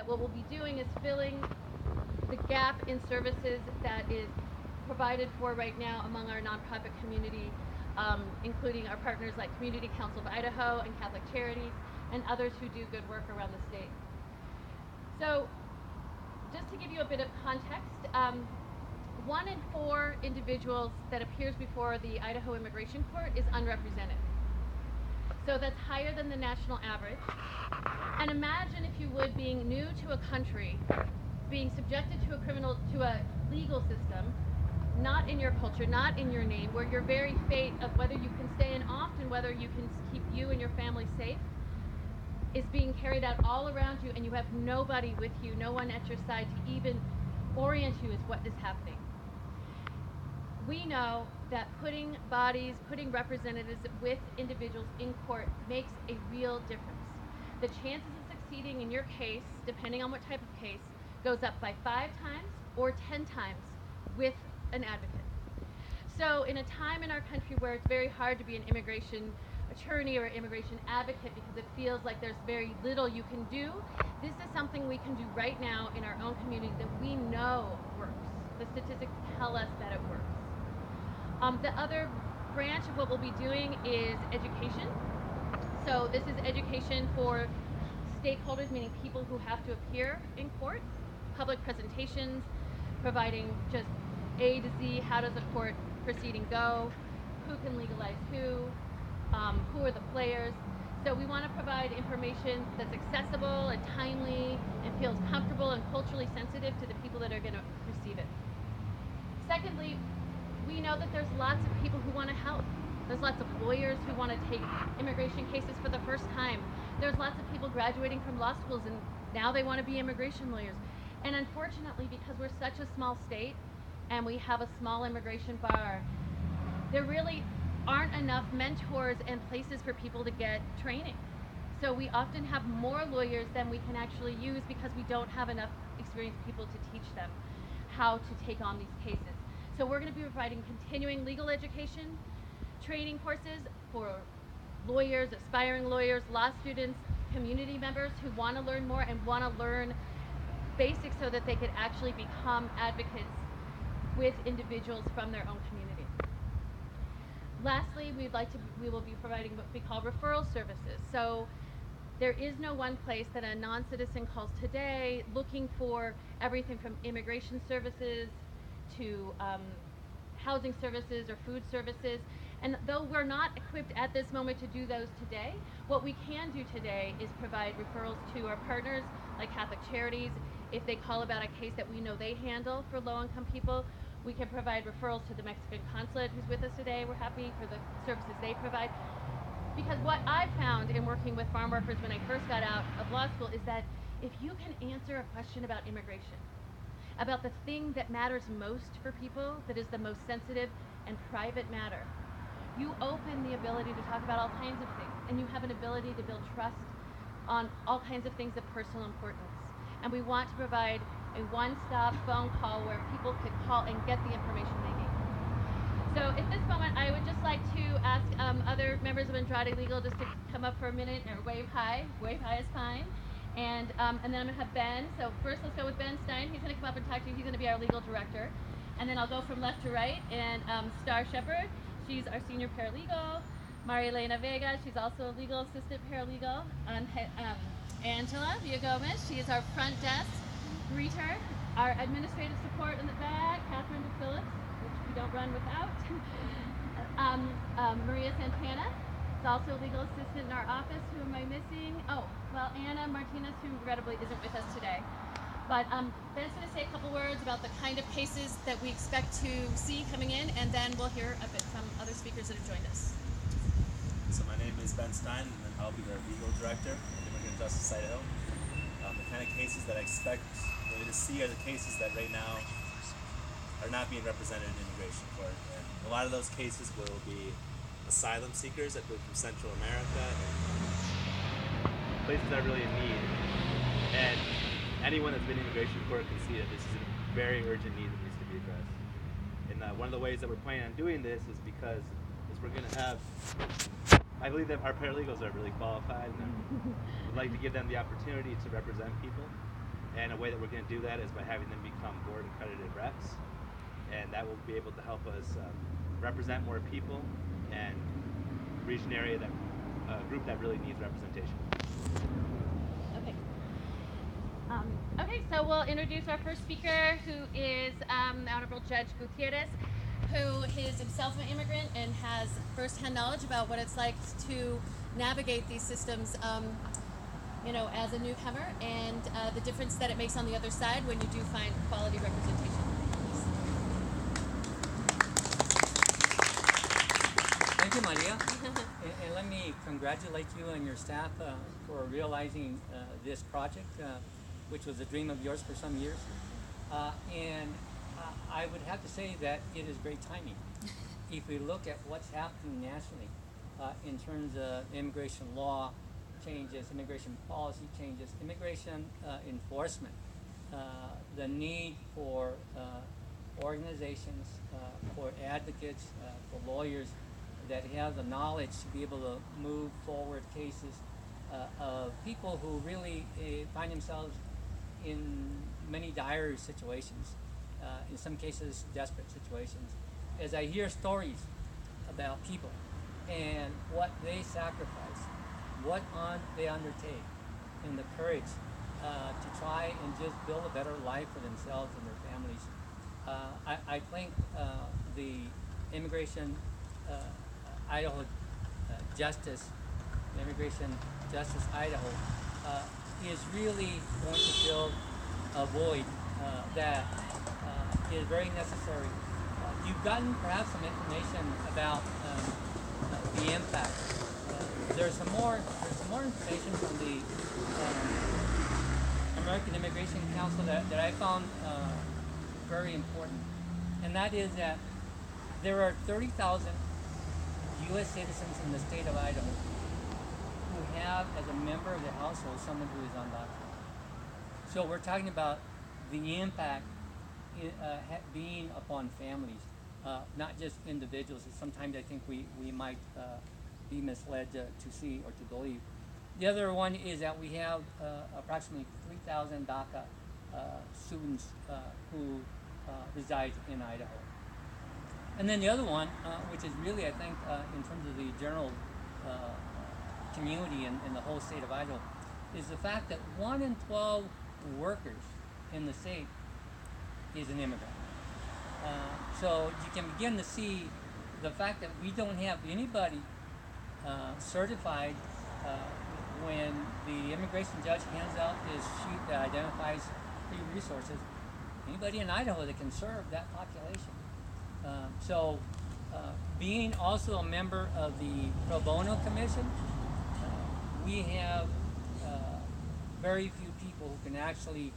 that what we'll be doing is filling the gap in services that is provided for right now among our nonprofit community, including our partners like Community Council of Idaho and Catholic Charities and others who do good work around the state. So just to give you a bit of context, 1 in 4 individuals that appears before the Idaho Immigration Court is unrepresented. So that's higher than the national average. And imagine, if you would, being new to a country, being subjected to a legal system, not in your culture, not in your name, where your very fate of whether you can stay and often whether you can keep you and your family safe is being carried out all around you, and you have nobody with you, no one at your side to even orient you as what is happening. We know that putting representatives with individuals in court makes a real difference. The chances of succeeding in your case, depending on what type of case, goes up by 5 times or 10 times with an advocate. So in a time in our country where it's very hard to be an immigration attorney or immigration advocate because it feels like there's very little you can do, this is something we can do right now in our own community that we know works. The statistics tell us that it works. The other branch of what we'll be doing is education. So this is education for stakeholders, meaning people who have to appear in court, public presentations, providing just A to Z, how does a court proceeding go, who can legalize who are the players. So we want to provide information that's accessible and timely and feels comfortable and culturally sensitive to the people that are going to receive it. Secondly, we know that there's lots of people who want to help. There's lots of lawyers who want to take immigration cases for the first time. There's lots of people graduating from law schools and now they want to be immigration lawyers. And unfortunately, because we're such a small state and we have a small immigration bar, there really aren't enough mentors and places for people to get training. So we often have more lawyers than we can actually use because we don't have enough experienced people to teach them how to take on these cases. So we're going to be providing continuing legal education training courses for lawyers, aspiring lawyers, law students, community members who want to learn more and want to learn basics so that they could actually become advocates with individuals from their own community. Lastly, we will be providing what we call referral services. So there is no one place that a non-citizen calls today looking for everything from immigration services to housing services or food services. And though we're not equipped at this moment to do those today, what we can do today is provide referrals to our partners like Catholic Charities. If they call about a case that we know they handle for low-income people, we can provide referrals to the Mexican consulate who's with us today. We're happy for the services they provide. Because what I found in working with farm workers when I first got out of law school is that if you can answer a question about immigration, about the thing that matters most for people, that is the most sensitive and private matter, you open the ability to talk about all kinds of things, and you have an ability to build trust on all kinds of things of personal importance. And we want to provide a one-stop phone call where people could call and get the information they need. So at this moment, I would just like to ask other members of Andrade Legal just to come up for a minute or wave hi. Wave hi is fine. And then I'm going to have Ben. So first let's go with Ben Stein. He's going to come up and talk to you. He's going to be our legal director. And then I'll go from left to right. And Star Shepherd, she's our senior paralegal. Maria Elena Vega, she's also a legal assistant paralegal. Angela Villagomez, she is our front desk greeter. Our administrative support in the back, Catherine Phillips, which we don't run without. Maria Santana is also a legal assistant in our office. Who am I missing? Oh, well, Anna Martinez, who regrettably isn't with us today. But Ben's going to say a couple words about the kind of cases that we expect to see coming in, and then we'll hear a bit from other speakers that have joined us. So my name is Ben Stein, and I'll be the legal director of Immigration Justice Idaho. The kind of cases that I expect really to see are the cases that right now are not being represented in immigration court. And a lot of those cases will be asylum seekers that go from Central America and places that are really in need. And anyone that's been in immigration court can see that this is a very urgent need that needs to be addressed. And one of the ways that we're planning on doing this is because we're going to have, I believe that our paralegals are really qualified, and we'd like to give them the opportunity to represent people. And a way that we're going to do that is by having them become board accredited reps, and that will be able to help us represent more people and reach an area that group that really needs representation. Okay. Okay, so we'll introduce our first speaker, who is the Honorable Judge Gutierrez, who is himself an immigrant and has firsthand knowledge about what it's like to navigate these systems, you know, as a newcomer, and the difference that it makes on the other side when you do find quality representation. Thank you, Maria. And let me congratulate you and your staff for realizing this project, which was a dream of yours for some years. And I would have to say that it is great timing. If we look at what's happening nationally in terms of immigration law changes, immigration policy changes, immigration enforcement, the need for organizations, for advocates, for lawyers that have the knowledge to be able to move forward cases of people who really find themselves in many dire situations, in some cases desperate situations. As I hear stories about people and what they sacrifice, what they undertake, and the courage to try and just build a better life for themselves and their families, I think the Immigration Idaho Immigration Justice Idaho is really going to fill a void that is very necessary. You've gotten perhaps some information about the impact. There's some more information from the American Immigration Council that I found very important, and that is that there are 30,000 U.S. citizens in the state of Idaho who have, as a member of the household, someone who is undocumented. So we're talking about the impact being upon families, not just individuals. Sometimes I think we might be misled to see or to believe. The other one is that we have approximately 3,000 DACA students who reside in Idaho. And then the other one, which is really, I think, in terms of the general community in the whole state of Idaho, is the fact that 1 in 12 workers in the state is an immigrant. So you can begin to see the fact that we don't have anybody certified when the immigration judge hands out his sheet that identifies free resources, anybody in Idaho that can serve that population. So being also a member of the Pro Bono Commission, we have very few people who can actually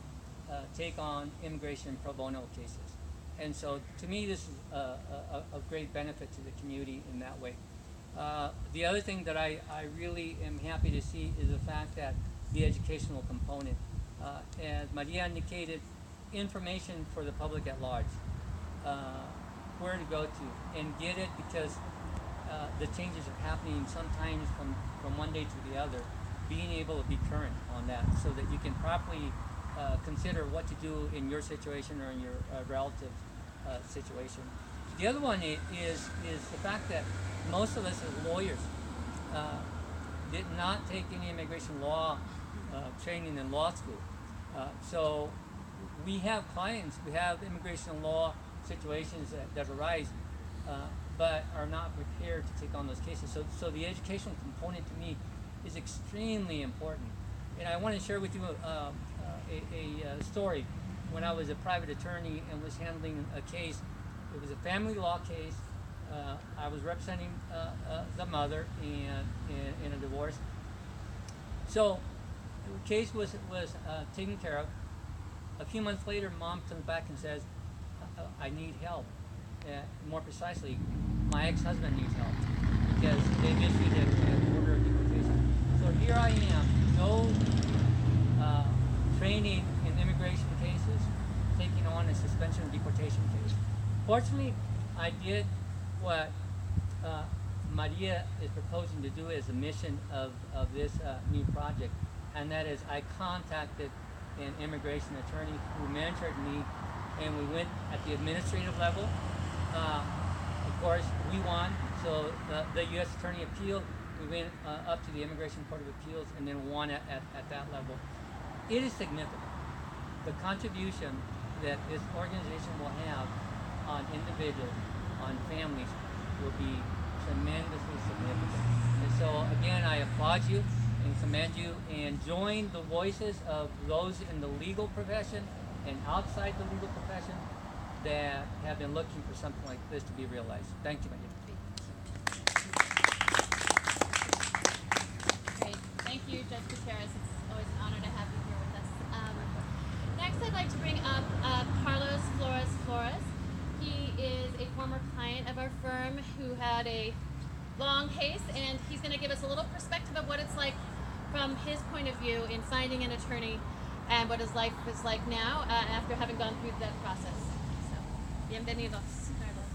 take on immigration pro bono cases. And so to me, this is a great benefit to the community in that way. The other thing that I really am happy to see is the fact that the educational component, as Maria indicated, information for the public at large, where to go to and get it, because the changes are happening sometimes from one day to the other. Being able to be current on that so that you can properly consider what to do in your situation or in your relative situation. The other one is the fact that most of us as lawyers did not take any immigration law training in law school. So we have clients, we have immigration law situations that arise, but are not prepared to take on those cases. So the educational component to me is extremely important. And I want to share with you a story. When I was a private attorney and was handling a case, it was a family law case. I was representing the mother in a divorce. So the case was taken care of. A few months later, mom comes back and says, I need help. More precisely, my ex-husband needs help because they've issued an order of deportation. So here I am, no training in immigration cases, taking on a suspension of deportation case. Fortunately, I did what Maria is proposing to do as a mission of this new project, and that is I contacted an immigration attorney who mentored me, and we went at the administrative level. Of course, we won, so the U.S. Attorney appealed. We went up to the Immigration Court of Appeals and then won at that level. It is significant. The contribution that this organization will have on individuals, on families, will be tremendously significant. And so, again, I applaud you and commend you, and join the voices of those in the legal profession and outside the legal profession that have been looking for something like this to be realized. Thank you, Maria. Great. Thank you, Judge Gutierrez. It's always an honor to have you here with us. Next, I'd like to bring up Carlos Flores. He is a former client of our firm who had a long case, and he's going to give us a little perspective of what it's like from his point of view in finding an attorney and what his life is like now after having gone through that process. So, bienvenidos, Carlos.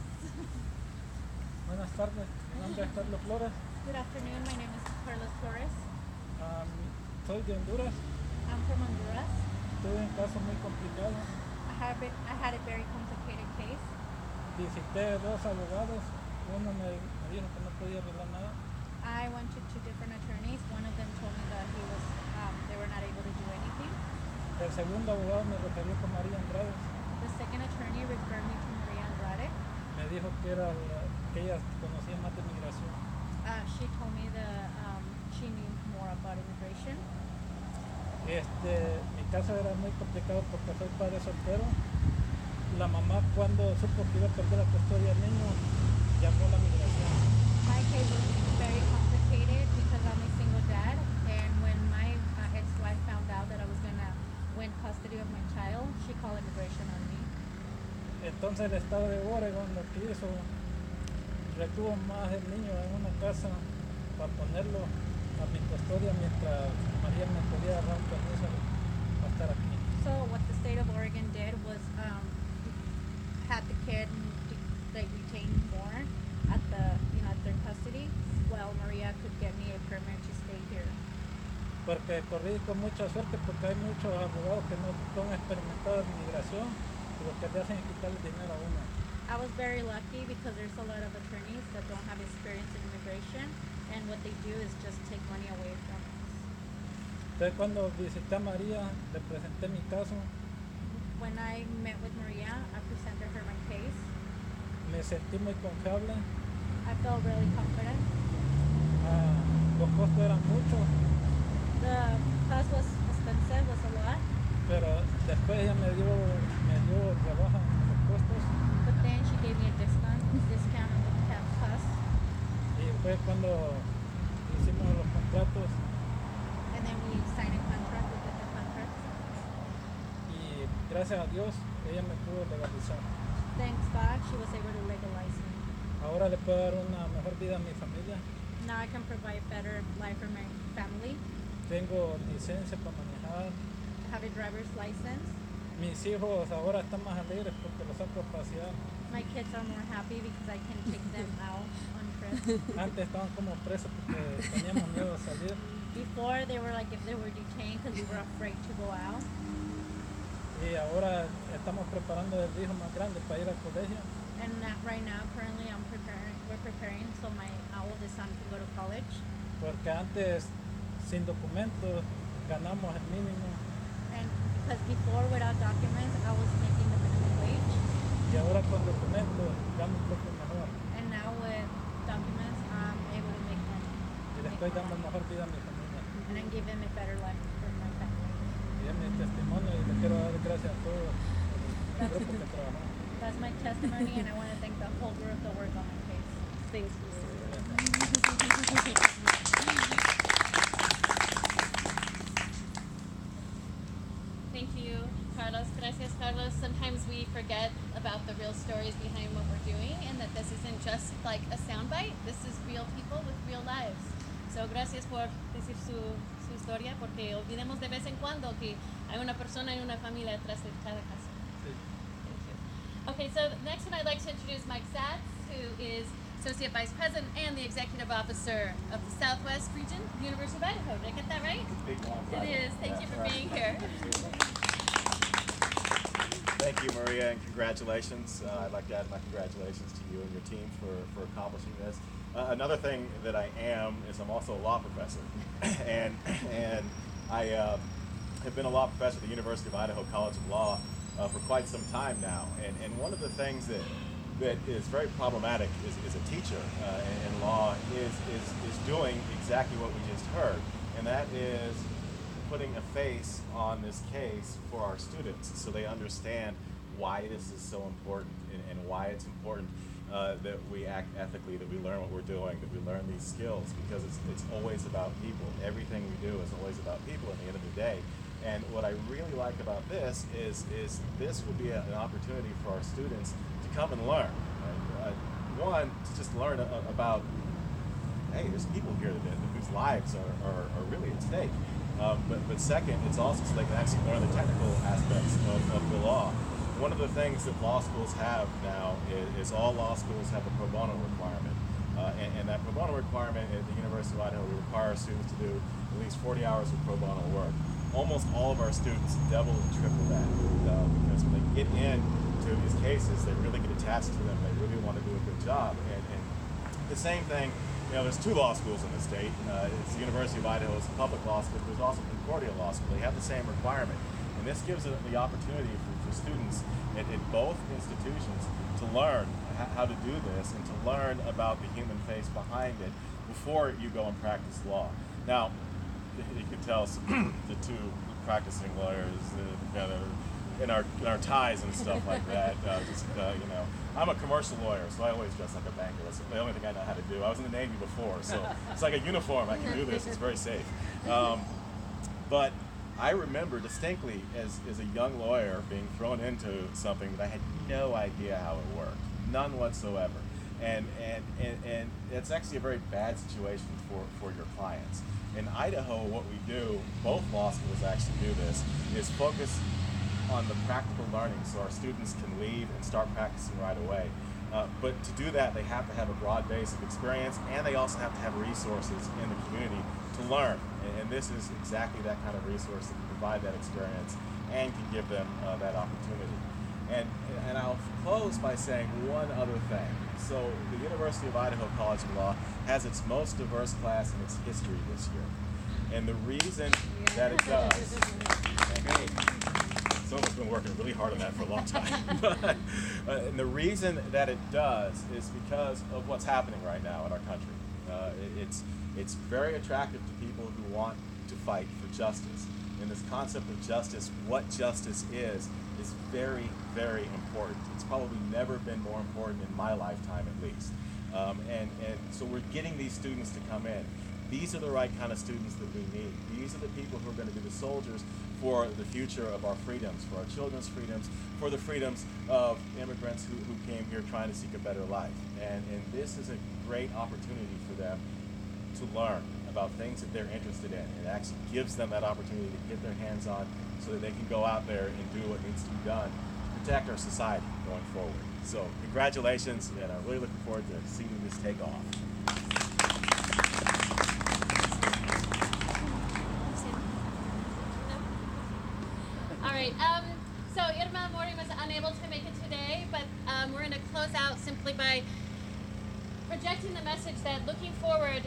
Buenas tardes, mi nombre es Carlos Flores. Good afternoon. My name is Carlos Flores. Soy de Honduras. I'm from Honduras. Tuve un caso muy complicado. I had a very complicated case. Visité dos abogados. Uno me dijo que no podía arreglar nada. I went to two different attorneys. One of them told me that they were not able to do anything. El segundo abogado me refirió con María Andrade. The second attorney referred me to Maria Andrade. Me dijo que ella conocía más de migración. She told me that she knew more about immigration. Mi caso era muy complicado porque soy padre soltero. La mamá, cuando supo que iba a perder la custodia del niño, llamó a la migración. My case was very complicated because I'm a single dad, and when my ex-wife found out that I was going to win custody of my child, she called immigration on me. Entonces el estado de Oregon lo que hizo, retuvo más el niño en una casa para ponerlo a mi custodia mientras María me podía dar un permiso para estar aquí. So what the state of Oregon did was had the kid retain more at their custody, while Maria could get me a permit to stay here. Porque corrí con mucha suerte porque hay muchos abogados que no son experimentados en migración y lo que le hacen es quitarle dinero a uno. I was very lucky because there's a lot of attorneys that don't have experience in immigration, and what they do is just take money away from us. Entonces cuando visité a María, le presenté mi caso, When I met with Maria, I presented her my case. me sentí muy confiable, I felt really confident. los costos eran muchos, The cost was expensive, was a lot, pero después ella me dio rebaja en los costos but then she gave me a discount on the cost, y fue cuando hicimos los contratos and then we signed a contract with the contract. y gracias a Dios ella me pudo legalizar. Thanks God, she was able to legalize me. Ahora le puedo dar una mejor vida a mi familia. Now I can provide better life for my family. Tengo licencia para manejar. I have a driver's license. Mis hijos ahora están más alegres porque los saco a pasear. My kids are more happy because I can take them out on trips. Antes estaban como presos porque teníamos miedo de salir. Before, they were like if they were detained because we were afraid to go out. Y ahora estamos preparando el hijo más grande para ir al colegio. And right now, currently, we're preparing so my oldest son can go to college. Porque antes, sin documentos, ganamos el mínimo. And because before, without documents, I was making the minimum wage. Y ahora con documentos, gano un poco mejor. And now with documents, I'm able to make money. Y le estoy dando mejor vida a mi familia. And I'm giving a better life for my family. Y es mi testimonio y le quiero dar gracias a todos el grupo que trabajó. That's my testimony, and I want to thank the whole group that worked on my case. Thank you. Thank you, Carlos. Gracias, Carlos. Sometimes we forget about the real stories behind what we're doing, and that this isn't just like a soundbite. This is real people with real lives. So, gracias por decir su historia, porque olvidemos de vez en cuando que hay una persona y una familia detrás de cada caso. Sí. Okay, so next one I'd like to introduce Mike Satz, who is Associate Vice President and the Executive Officer of the Southwest Region, University of Idaho. Did I get that right? It is. Thank you for being here. Thank you, Maria, and congratulations. I'd like to add my congratulations to you and your team for accomplishing this. Another thing that I am is I'm also a law professor, and I have been a law professor at the University of Idaho College of Law for quite some time now. And one of the things that is very problematic is a teacher in law is doing exactly what we just heard, and that is putting a face on this case for our students so they understand why this is so important and why it's important that we act ethically, that we learn what we're doing, that we learn these skills, because it's always about people. Everything we do is always about people at the end of the day. And what I really like about this is this will be an opportunity for our students to come and learn. One, to just learn about, hey, there's people here whose lives are really at stake. But second, it's also so they can actually learn the technical aspects of the law. One of the things that law schools have now is all law schools have a pro bono requirement. And that pro bono requirement at the University of Idaho, we require students to do at least 40 hours of pro bono work. Almost all of our students double and triple that because when they get into these cases, they really get attached to them. They really want to do a good job. And the same thing, there's two law schools in the state. It's the University of Idaho, it's a public law school, but there's also Concordia Law School. They have the same requirement. And this gives the opportunity for students at both institutions to learn how to do this and to learn about the human face behind it before you go and practice law. Now, you can tell the two practicing lawyers in our ties and stuff like that. I'm a commercial lawyer, so I always dress like a banker. That's the only thing I know how to do. I was in the Navy before, so it's like a uniform. I can do this. It's very safe. But I remember distinctly as a young lawyer being thrown into something that I had no idea how it worked, none whatsoever. And it's actually a very bad situation for your clients. In Idaho, what we do, both law schools actually do this, is focus on the practical learning so our students can leave and start practicing right away. But to do that, they have to have a broad base of experience, and they also have to have resources in the community to learn. And this is exactly that kind of resource that can provide that experience and can give them that opportunity. And I'll close by saying one other thing. So the University of Idaho College of Law has its most diverse class in its history this year. And the reason that it does, someone's been working really hard on that for a long time. And the reason that it does is because of what's happening right now in our country. It's very attractive to people who want to fight for justice. And this concept of justice, what justice is very, very important. It's probably never been more important in my lifetime, at least. And so we're getting these students to come in. These are the right kind of students that we need. These are the people who are going to be the soldiers for the future of our freedoms, for our children's freedoms, for the freedoms of immigrants who came here trying to seek a better life. And this is a great opportunity for them to learn about things that they're interested in. It actually gives them that opportunity to get their hands on so that they can go out there and do what needs to be done to protect our society going forward. So congratulations, and I'm really looking forward to seeing this take off. All right. So Irma Mori was unable to make it today, but we're going to close out simply by projecting the message that looking forward,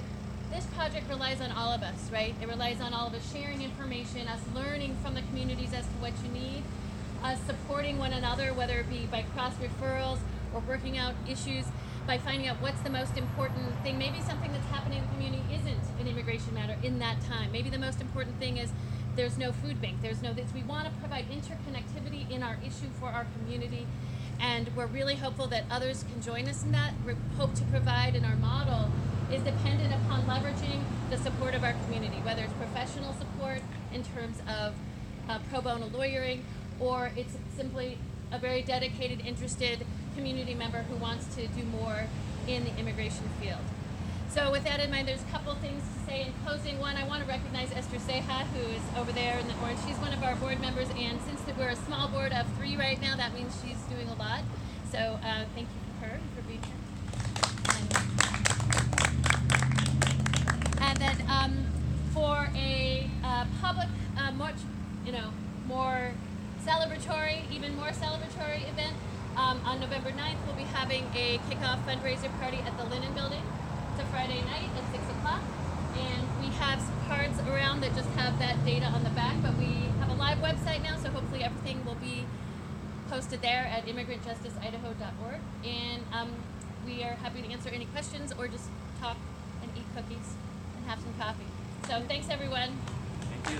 this project relies on all of us, right? It relies on all of us sharing information, us learning from the communities as to what you need, us supporting one another, whether it be by cross referrals or working out issues, by finding out what's the most important thing. Maybe something that's happening in the community isn't an immigration matter in that time. Maybe the most important thing is there's no food bank, there's no this. We want to provide interconnectivity in our issue for our community, and we're really hopeful that others can join us in that. We hope to provide, and our model is dependent upon leveraging the support of our community, whether it's professional support in terms of pro bono lawyering, or it's simply a very dedicated, interested community member who wants to do more in the immigration field. So with that in mind, there's a couple things to say in closing. One, I want to recognize Esther Seha, who is over there in the orange. She's one of our board members, and since we're a small board of 3 right now, that means she's doing a lot. So thank you for her and for being here. And then for a public, much, more celebratory, even more celebratory event, on November 9th, we'll be having a kickoff fundraiser party at the Linen Building. It's a Friday night at 6 o'clock. And we have some cards around that just have that data on the back, but we have a live website now, so hopefully everything will be posted there at immigrantjusticeidaho.org. And we are happy to answer any questions or just talk and eat cookies and have some coffee. So thanks, everyone. Thank you.